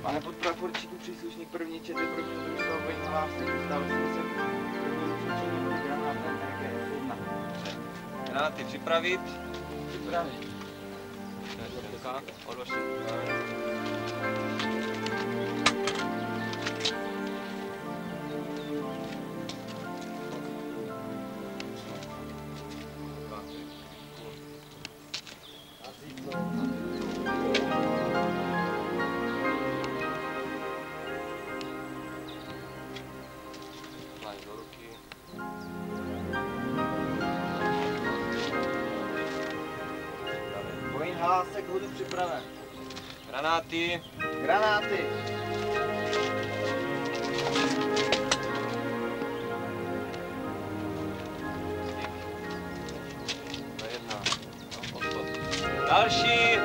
Pane podpraporčíku, příslušník první čety prvního družstva Wayne Hlásek, dostal se prvním cvičením granátem RG-1. Granáty připravit. Připravit. Odložit. Do ruky. Wayne Hlásek, hodu připraven. Granáty. Granáty. To je jedna. Další.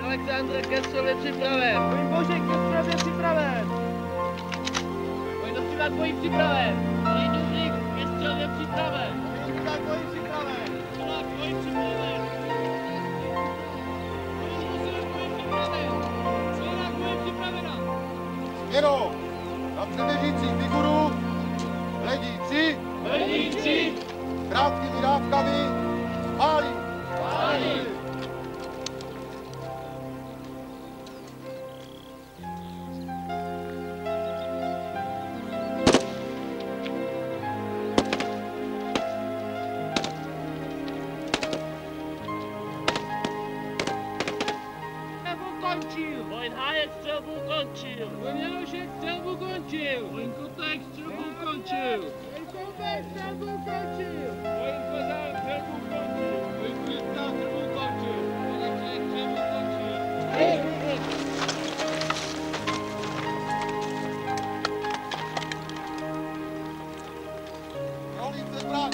Aleksandr ke střelbě připraven. Wayne Božek, ke střelbě připraven. Wayne Dostřivat bojí připraven. Wayne Dubník ke střelbě připraven. Wayne Dostřivat bojí připraven. Polák bojí připraven. Wayne Dostřivat bojí připraven. Polák bojí připravena. Směro na předběžící figuru, hledí 3, Hledí 3. krátkými dávkami, pálí. Pálí. Končil. Wayne Hájek střelbu končil. Wayne Janošek střelbu končil. Wayne Kutek střelbu končil. Wayne Koubek střelbu končil. Wayne Kozák střelbu končil. Wayne Května střelbu končil. Wayne Květ střelbu končil. Rolíce zbraň.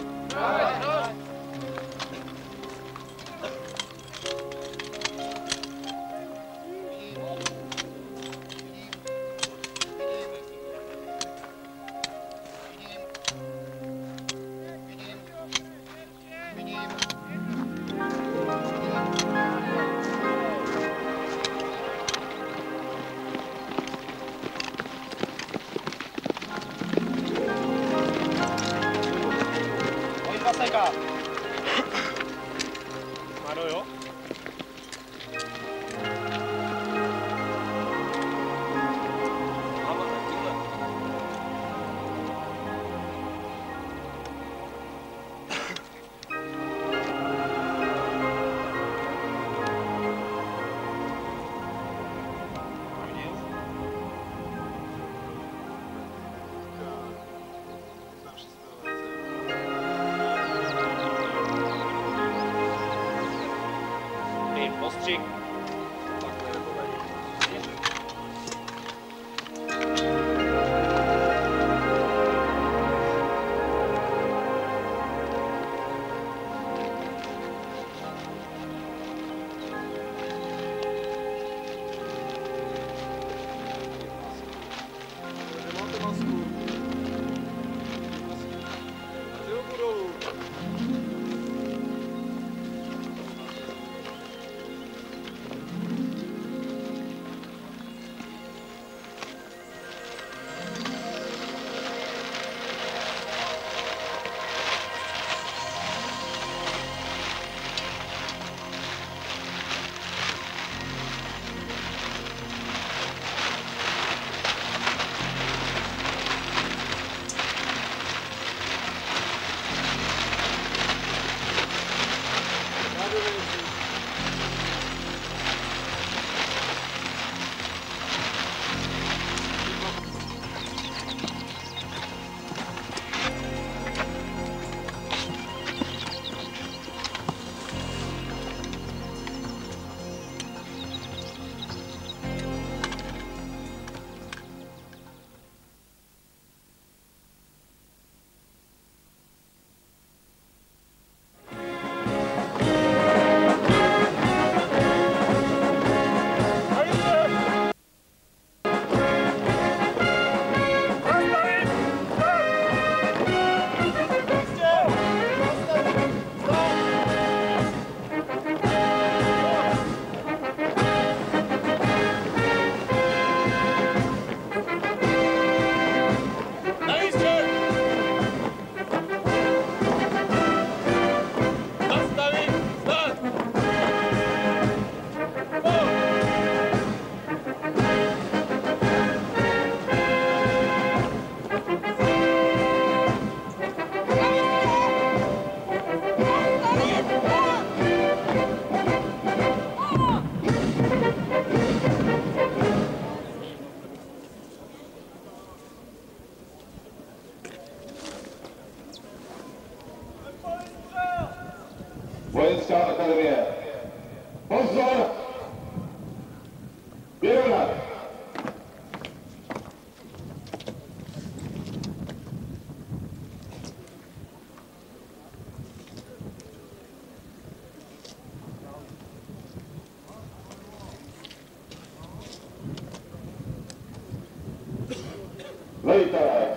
velitelé.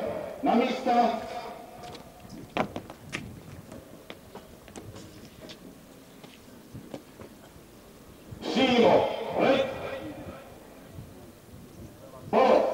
Na místa. Přímo. Lid. Polo.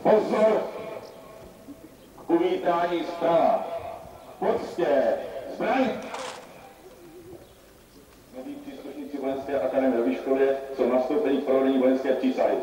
Pozor k uvítání zprava. Poctě, zbraň! Noví příslušníci Vojenské akademie ve Vyškově jsou nastoupeni k provedení vojenské přísahy.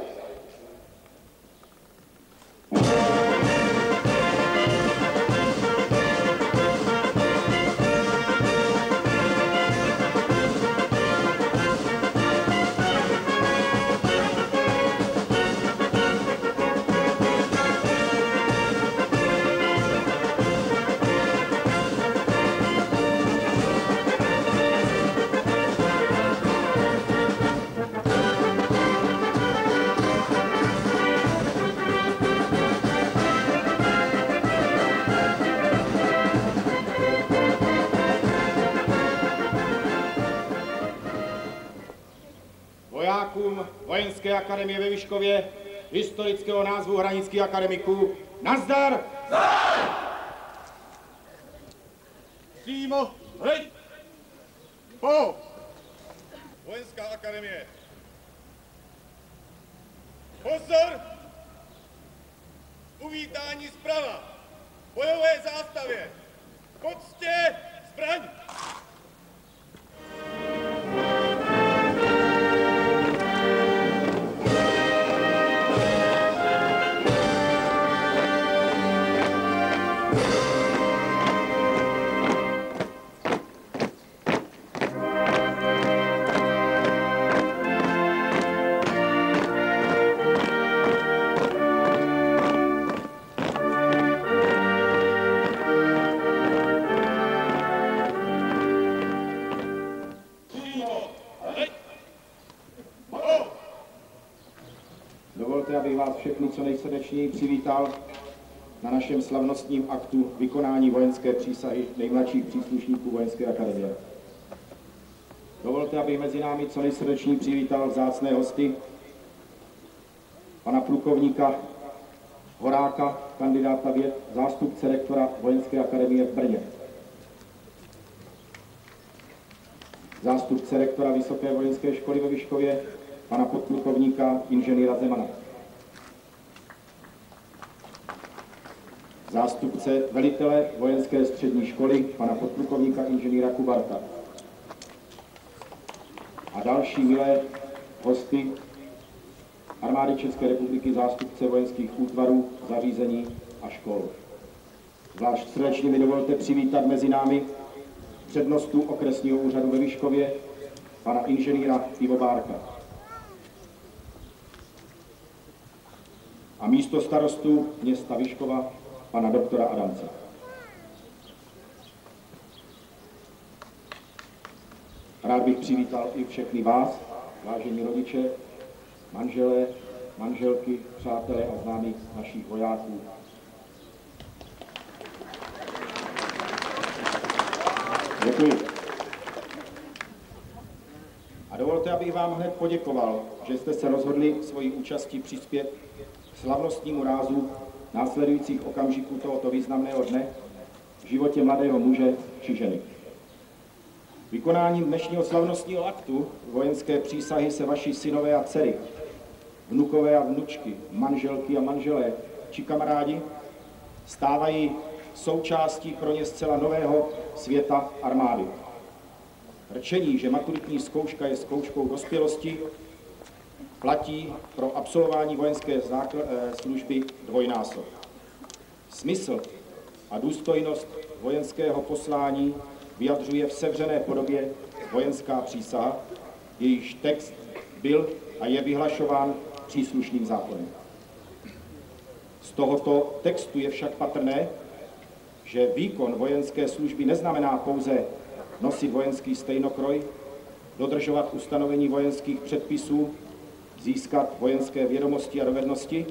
Vojákům Vojenské akademie ve Vyškově, historického názvu hranických akademiků, nazdar! Přímo. Lid. Po. Vojenská akademie. Pozor! Uvítání zprava. Bojové zástavě. Poctě, zbraň! Dovolte, abych vás všechny co nejsrdečněji přivítal na našem slavnostním aktu vykonání vojenské přísahy nejmladších příslušníků Vojenské akademie. Dovolte, abych mezi námi co nejsrdečněji přivítal vzácné hosty, pana plukovníka Horáka, kandidáta věd, zástupce rektora Vojenské akademie v Brně. Zástupce rektora Vysoké vojenské školy ve Vyškově, pana podplukovníka inženýra Zemana. Zástupce velitele vojenské střední školy, pana podplukovníka inženýra Kubarta. A další milé hosty Armády České republiky, zástupce vojenských útvarů, zařízení a škol. Zvlášť srdečně mi dovolte přivítat mezi námi přednostu okresního úřadu ve Vyškově, pana inženýra Ivo Bárka. A místo starostu města Vyškova, pana doktora Adamce. Rád bych přivítal i všechny vás, vážení rodiče, manželé, manželky, přátelé a známí našich vojáků. Děkuji. A dovolte, abych vám hned poděkoval, že jste se rozhodli svojí účastí přispět k slavnostnímu rázu následujících okamžiků tohoto významného dne v životě mladého muže či ženy. Vykonáním dnešního slavnostního aktu vojenské přísahy se vaši synové a dcery, vnukové a vnučky, manželky a manželé či kamarádi stávají součástí pro ně zcela nového světa armády. Rčení, že maturitní zkouška je zkouškou dospělosti, platí pro absolvování vojenské služby dvojnásob. Smysl a důstojnost vojenského poslání vyjadřuje v sevřené podobě vojenská přísaha, jejíž text byl a je vyhlašován příslušným zákonem. Z tohoto textu je však patrné, že výkon vojenské služby neznamená pouze nosit vojenský stejnokroj, dodržovat ustanovení vojenských předpisů, získat vojenské vědomosti a dovednosti,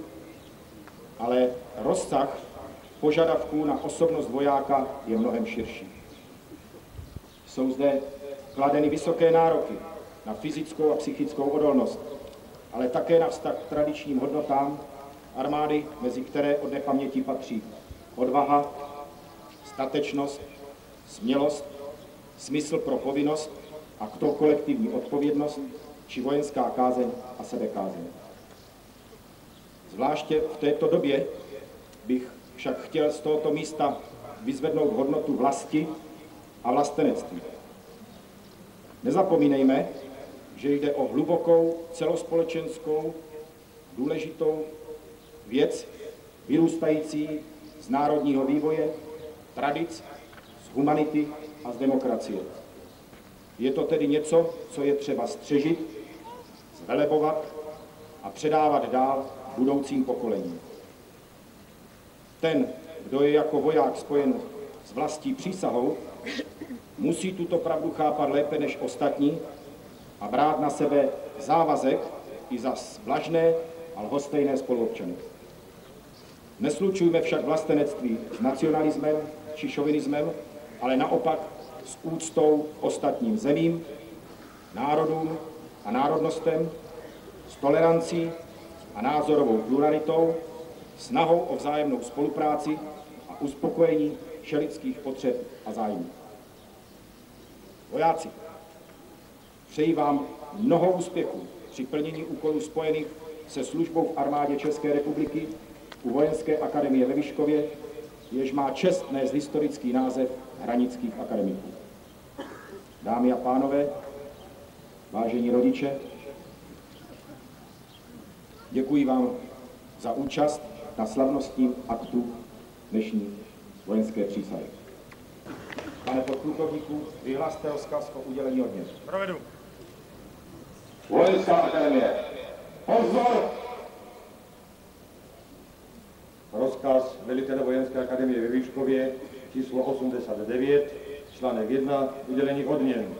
ale rozsah požadavků na osobnost vojáka je mnohem širší. Jsou zde kladeny vysoké nároky na fyzickou a psychickou odolnost, ale také na vztah k tradičním hodnotám armády, mezi které od nepaměti patří odvaha, statečnost, smělost, smysl pro povinnost a k tomu kolektivní odpovědnost či vojenská kázeň a sebekázeň. Zvláště v této době bych však chtěl z tohoto místa vyzvednout hodnotu vlasti a vlastenectví. Nezapomínejme, že jde o hlubokou, celospolečenskou, důležitou věc, vyrůstající z národního vývoje, tradic, z humanity a z demokracie. Je to tedy něco, co je třeba střežit, zvelebovat a předávat dál budoucím pokolením. Ten, kdo je jako voják spojen s vlastní přísahou, musí tuto pravdu chápat lépe než ostatní a brát na sebe závazek i za vlažné a lhostejné spoluobčany. Neslučujme však vlastenectví s nacionalismem či šovinismem, ale naopak s úctou ostatním zemím, národům a národnostem, s tolerancí a názorovou pluralitou, snahou o vzájemnou spolupráci a uspokojení všelidských potřeb a zájmů. Vojáci, přeji vám mnoho úspěchů při plnění úkolů spojených se službou v armádě České republiky u Vojenské akademie ve Vyškově, jež má čest nést historický název Hranických akademiků. Dámy a pánové, vážení rodiče, děkuji vám za účast na slavnostním aktu dnešní vojenské přísahy. Pane podplukovníku, vyhlaste rozkaz o udělení odměny. Provedu. Vojenská akademie. Pozor! Rozkaz velitele Vojenské akademie ve Vyškově, číslo 89, článek 1, udělení odměn.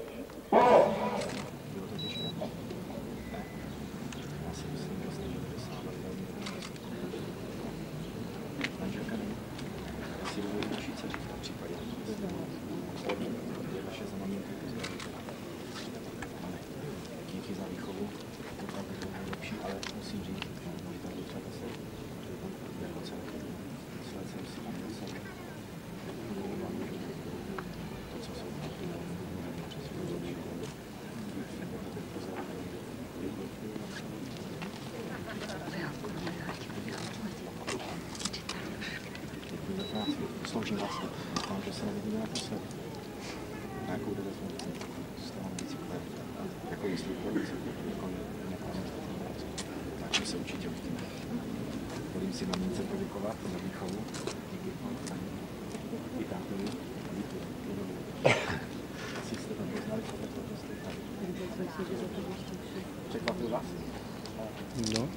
musím říct, sloužím vlastně, že se nevidíme naposledy. Nějakou telefonku z toho bicykle, jako jestli ulice, jako takže se určitě uvidíme. Volím si mamince poděkovat za výchovu. Díky. I tátovi. Díky. Asi jste to poznali, že jste tady. Překvapil vás? No.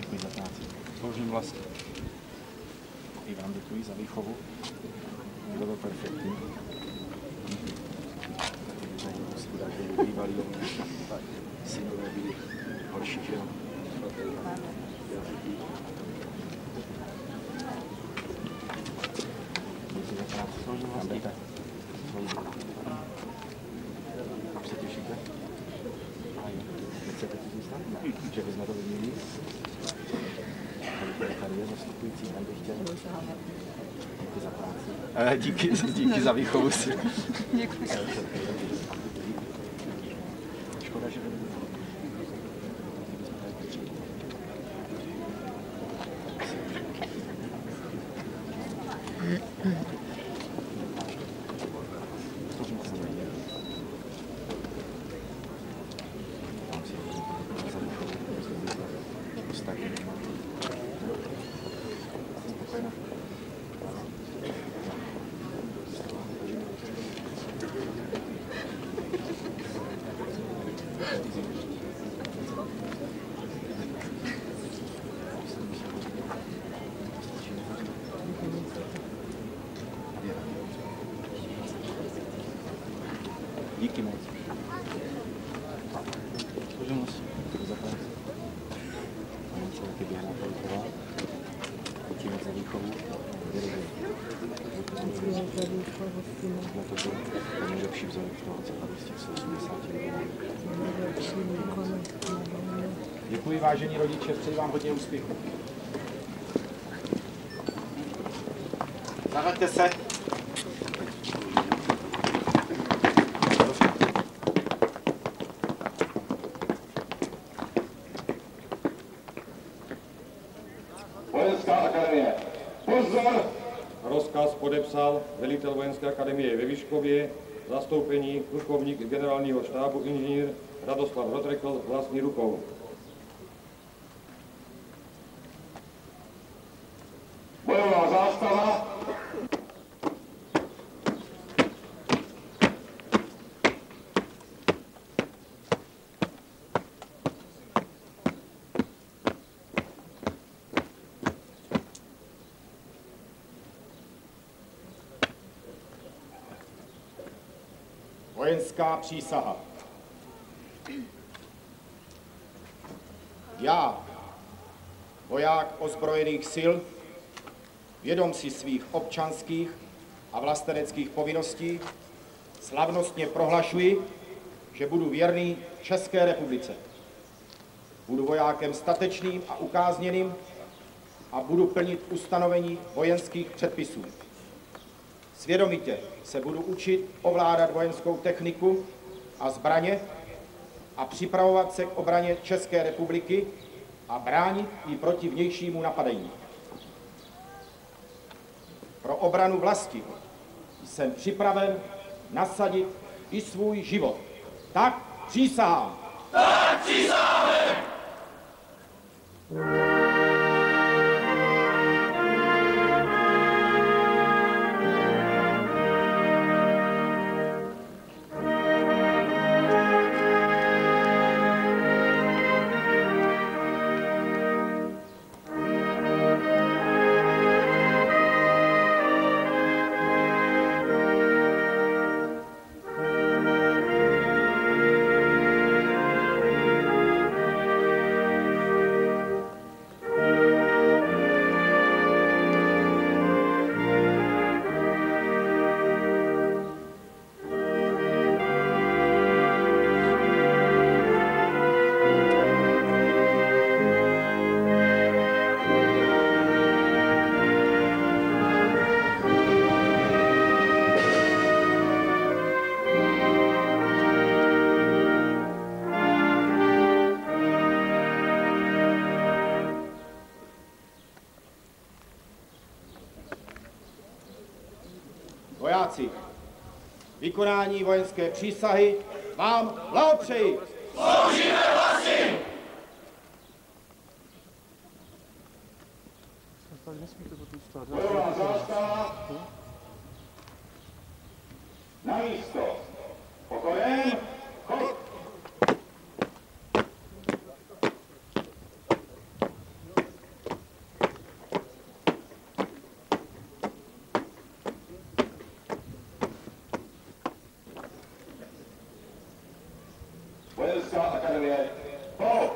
Děkuji za práci. Sloužím vlastně. I vám děkuji za výchovu. Bylo to perfektní. Bývalý synové byli horší, že jo? Děkuji za práci. Sloužím vlastně. Už se těšíte? A jo. Nechcete tu zůstat? Že bychom to vyměnili? Tady je zastupující, tam bych chtěl. Díky za práci. Díky za výchovu si. Děkuji. Škoda, že díky moc. Můžu moc. Za práci. Mám člověky běhne polikovat. Díky moc za výchovu. Na to byl nejlepší vzorek toho, co tady z těch 80 let. Děkuji, vážení rodiče, přeji vám hodně úspěchu. Zavaďte se. Vojenská akademie. Pozor! Rozkaz podepsal velitel Vojenské akademie ve Vyškově, zastoupení plukovník generálního štábu inženýr Radoslav Rodrekl vlastní rukou. Bojová zástava. Vojenská přísaha. Já, voják ozbrojených sil, vědom si svých občanských a vlasteneckých povinností, slavnostně prohlašuji, že budu věrný České republice. Budu vojákem statečným a ukázněným a budu plnit ustanovení vojenských předpisů. Svědomitě se budu učit ovládat vojenskou techniku a zbraně a připravovat se k obraně České republiky a bránit ji proti vnějšímu napadení. Pro obranu vlasti jsem připraven nasadit i svůj život. Tak přísahám. Tak přísáhám! Vojáci, vykonání vojenské přísahy vám blahopřeji. Sloužíme vlasti! Bojová zástava. Na místo. Pokojem. Chod. Vojenská akademie. Ho!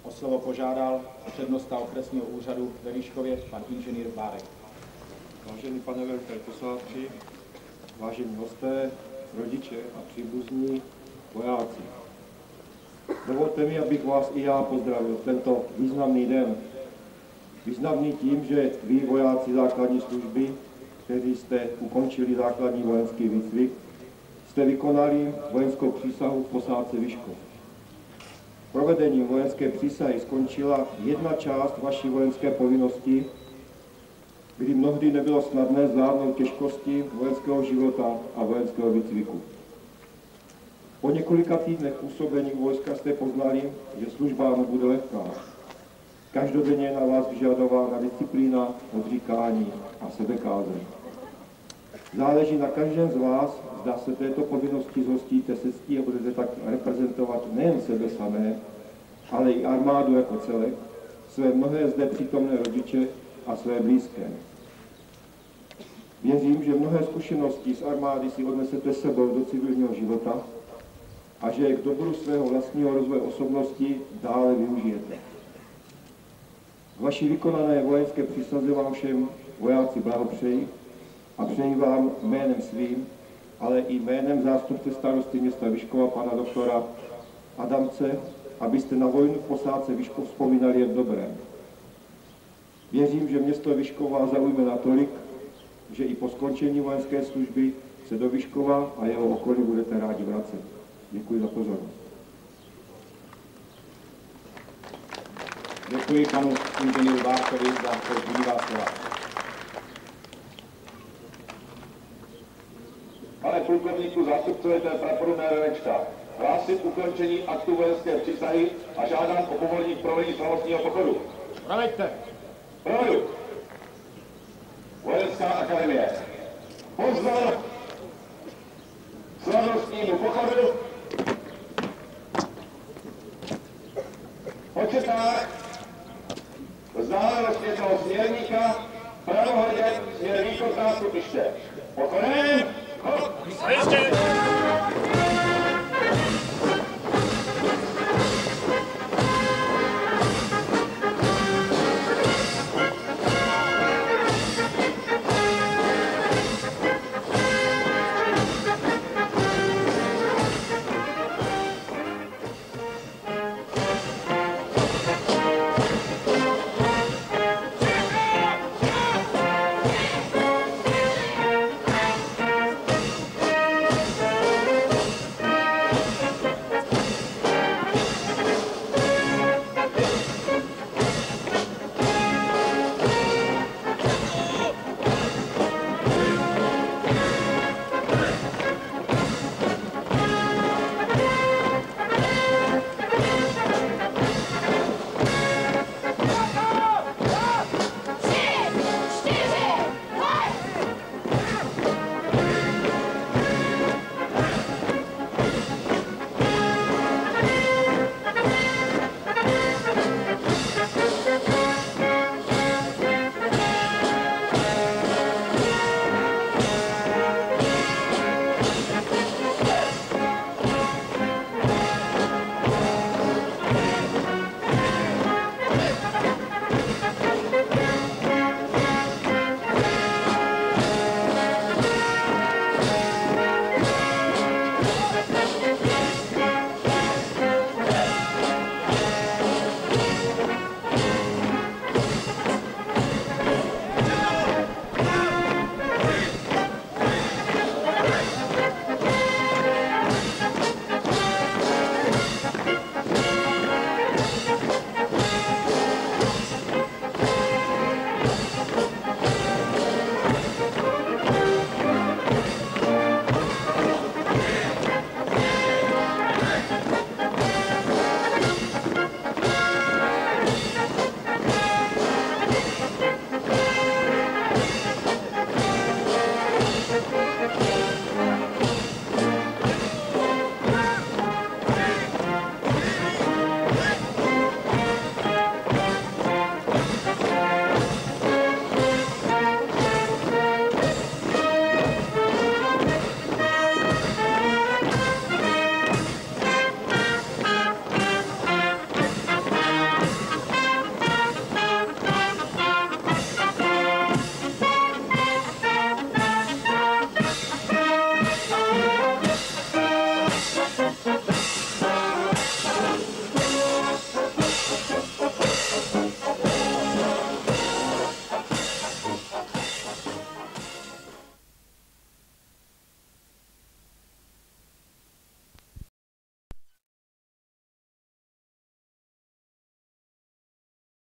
O slovo požádal přednosta okresního úřadu ve Výškově, pan inženýr Bárek. Vážený pane velitel posádči, vážení hosté, rodiče a příbuzní, vojáci. Dovolte mi, abych vás i já pozdravil tento významný den. Významný tím, že vy, vojáci základní služby, kteří jste ukončili základní vojenský výcvik, jste vykonali vojenskou přísahu v posádce Vyškov. Provedením vojenské přísahy skončila jedna část vaší vojenské povinnosti, kdy mnohdy nebylo snadné zvládnout těžkosti vojenského života a vojenského výcviku. Po několika týdnech působení vojska jste poznali, že služba nebude lehká. Každodenně je na vás vyžadována disciplína, odříkání a sebekázeň. Záleží na každém z vás, zda se této povinnosti zhostíte se ctí a budete tak reprezentovat nejen sebe samé, ale i armádu jako celek, své mnohé zde přítomné rodiče a své blízké. Věřím, že mnohé zkušenosti z armády si odnesete sebou do civilního života a že je k dobru svého vlastního rozvoje osobnosti dále využijete. K vaší vykonané vojenské přísaze vám všem vojáci blahopřeji a přeji vám jménem svým, ale i jménem zástupce starosty města Vyškova, pana doktora Adamce, abyste na vojnu v posádce Vyškov vzpomínali jen dobré. Věřím, že město Vyškova zaujme natolik, že i po skončení vojenské služby se do Vyškova a jeho okolí budete rádi vracet. Děkuji za pozornost. Děkuji panu inženýru Bárkovi za povzbudivá slova. Pane plukovníku, zástupcujete praporu Mérenečka. Hlásím ukončení aktu vojenské přísahy a žádám o povolení k provedení slavnostního pochodu. Proveďte. Provedu. Vojenská akademie. Pozor! Slavnostnímu pochodu. Početách. Vzdálenost jednoho směrníka. Pravohledě směr východ nástupiště. Pochodem. Hop!